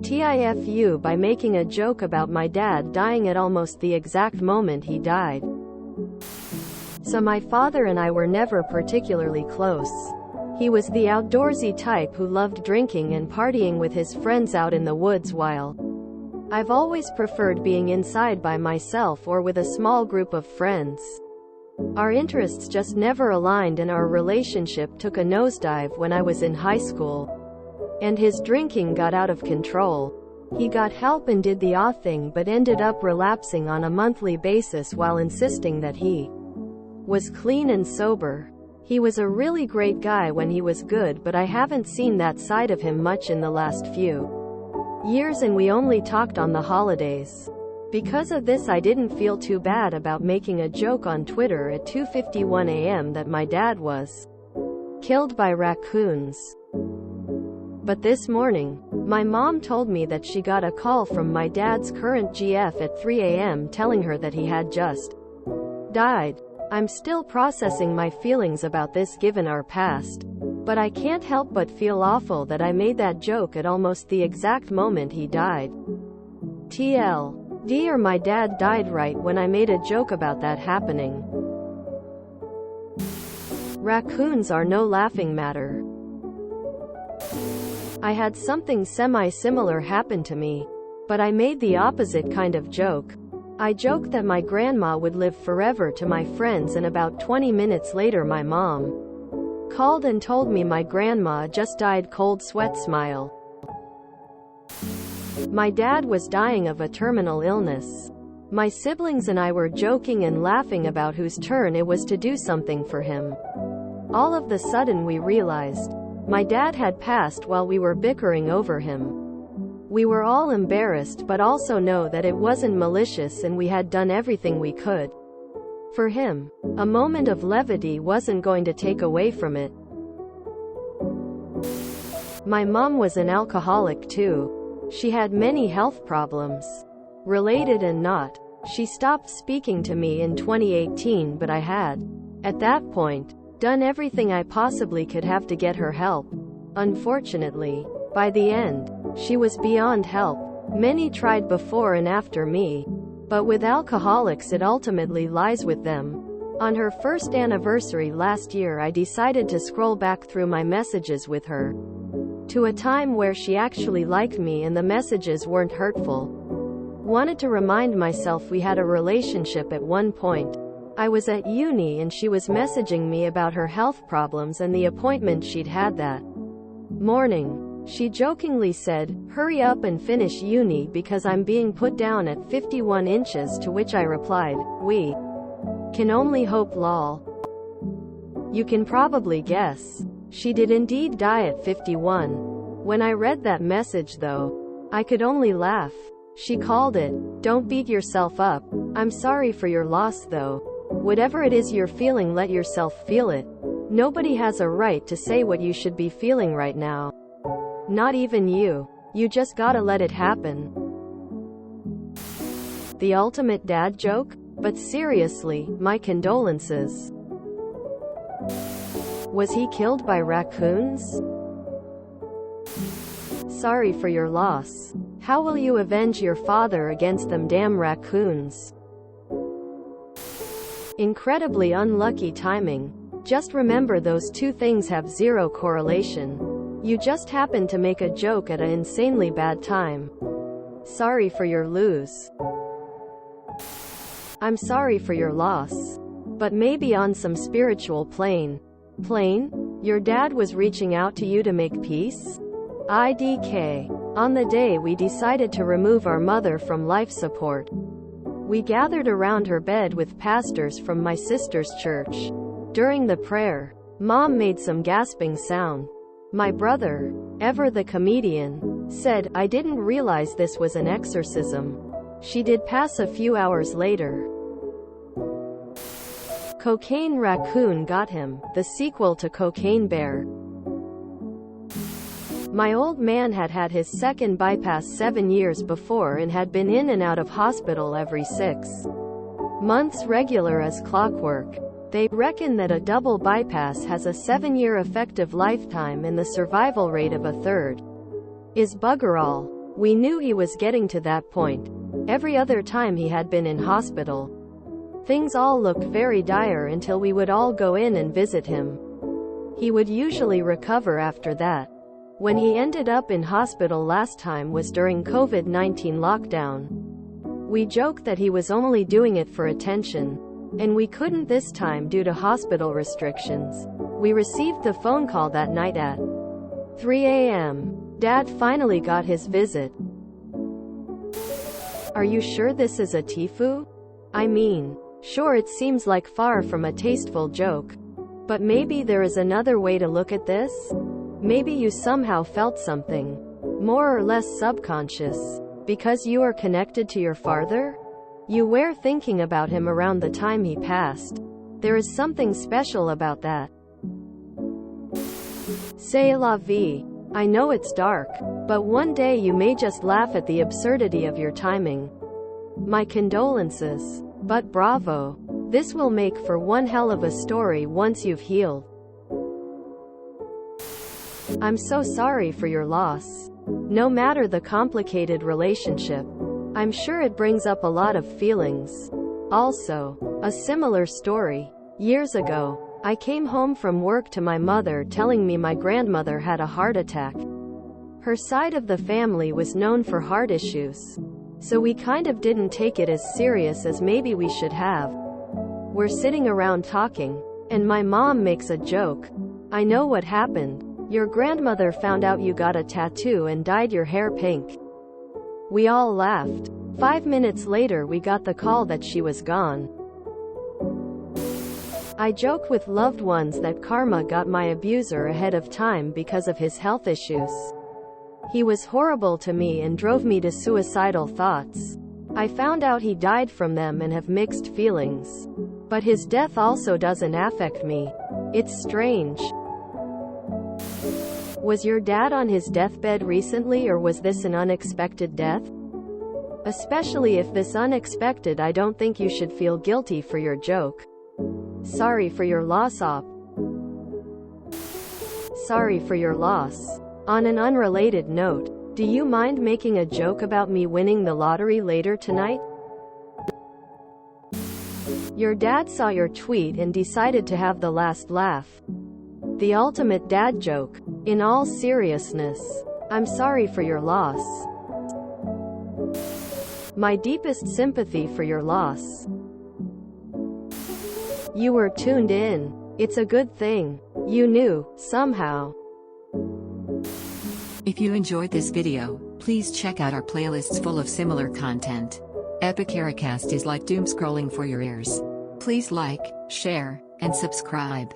TIFU by making a joke about my dad dying at almost the exact moment he died. So my father and I were never particularly close. He was the outdoorsy type who loved drinking and partying with his friends out in the woods, while I've always preferred being inside by myself or with a small group of friends. Our interests just never aligned, and our relationship took a nosedive when I was in high school. And his drinking got out of control. He got help and did the thing, but ended up relapsing on a monthly basis while insisting that he was clean and sober. He was a really great guy when he was good, but I haven't seen that side of him much in the last few years, and we only talked on the holidays. Because of this, I didn't feel too bad about making a joke on Twitter at 2:51 a.m. that my dad was killed by raccoons. But this morning, my mom told me that she got a call from my dad's current GF at 3 a.m. telling her that he had just died. I'm still processing my feelings about this given our past, but I can't help but feel awful that I made that joke at almost the exact moment he died. TLD, or my dad died right when I made a joke about that happening. Raccoons are no laughing matter. I had something semi-similar happen to me, but I made the opposite kind of joke. I joked that my grandma would live forever to my friends, and about 20 minutes later my mom called and told me my grandma just died. Cold sweat smile. My dad was dying of a terminal illness. My siblings and I were joking and laughing about whose turn it was to do something for him. All of the sudden we realized my dad had passed while we were bickering over him. We were all embarrassed, but also know that it wasn't malicious and we had done everything we could for him. A moment of levity wasn't going to take away from it. My mom was an alcoholic too. She had many health problems, related and not. She stopped speaking to me in 2018, but I had, at that point, done everything I possibly could have to get her help. Unfortunately, by the end, she was beyond help. Many tried before and after me, but with alcoholics it ultimately lies with them. On her first anniversary last year, I decided to scroll back through my messages with her to a time where she actually liked me and the messages weren't hurtful. Wanted to remind myself we had a relationship at one point. I was at uni and she was messaging me about her health problems and the appointment she'd had that morning. She jokingly said, "Hurry up and finish uni because I'm being put down at 51 inches," to which I replied, "We can only hope, lol." You can probably guess. She did indeed die at 51. When I read that message though, I could only laugh. She called it, "Don't beat yourself up. I'm sorry for your loss though. Whatever it is you're feeling, let yourself feel it. Nobody has a right to say what you should be feeling right now. Not even you. You just gotta let it happen." The ultimate dad joke? But seriously, my condolences. Was he killed by raccoons? Sorry for your loss. How will you avenge your father against them damn raccoons? Incredibly unlucky timing. Just remember, those two things have zero correlation. You just happened to make a joke at an insanely bad time. Sorry for your lose. I'm sorry for your loss. But maybe on some spiritual plane, your dad was reaching out to you to make peace? IDK. On the day we decided to remove our mother from life support, we gathered around her bed with pastors from my sister's church. During the prayer, Mom made some gasping sound. My brother, ever the comedian, said, "I didn't realize this was an exorcism." She did pass a few hours later. Cocaine Raccoon got him, the sequel to Cocaine Bear. My old man had had his second bypass 7 years before and had been in and out of hospital every 6 months, regular as clockwork. They reckon that a double bypass has a 7-year effective lifetime and the survival rate of a third is bugger all. We knew he was getting to that point. Every other time he had been in hospital, things all looked very dire until we would all go in and visit him. He would usually recover after that. When he ended up in hospital last time was during COVID-19 lockdown. We joked that he was only doing it for attention, and we couldn't this time due to hospital restrictions. We received the phone call that night at 3 a.m. Dad finally got his visit. Are you sure this is a TIFU? I mean, sure, it seems like far from a tasteful joke. But maybe there is another way to look at this? Maybe you somehow felt something, more or less subconscious, because you are connected to your father? You were thinking about him around the time he passed. There is something special about that. C'est la vie. I know it's dark, but one day you may just laugh at the absurdity of your timing. My condolences. But bravo. This will make for one hell of a story once you've healed. I'm so sorry for your loss. No matter the complicated relationship, I'm sure it brings up a lot of feelings. Also, a similar story. Years ago, I came home from work to my mother telling me my grandmother had a heart attack. Her side of the family was known for heart issues, so we kind of didn't take it as serious as maybe we should have. We're sitting around talking, and my mom makes a joke. I know what happened. Your grandmother found out you got a tattoo and dyed your hair pink. We all laughed. 5 minutes later we got the call that she was gone. I joke with loved ones that karma got my abuser ahead of time because of his health issues. He was horrible to me and drove me to suicidal thoughts. I found out he died from them and have mixed feelings. But his death also doesn't affect me. It's strange. Was your dad on his deathbed recently, or was this an unexpected death? Especially if this unexpected, I don't think you should feel guilty for your joke. Sorry for your loss, Op. Sorry for your loss. On an unrelated note, do you mind making a joke about me winning the lottery later tonight? Your dad saw your tweet and decided to have the last laugh. The ultimate dad joke. In all seriousness, I'm sorry for your loss. My deepest sympathy for your loss. You were tuned in. It's a good thing. You knew, somehow. If you enjoyed this video, please check out our playlists full of similar content. Epic Ericast is like doom scrolling for your ears. Please like, share, and subscribe.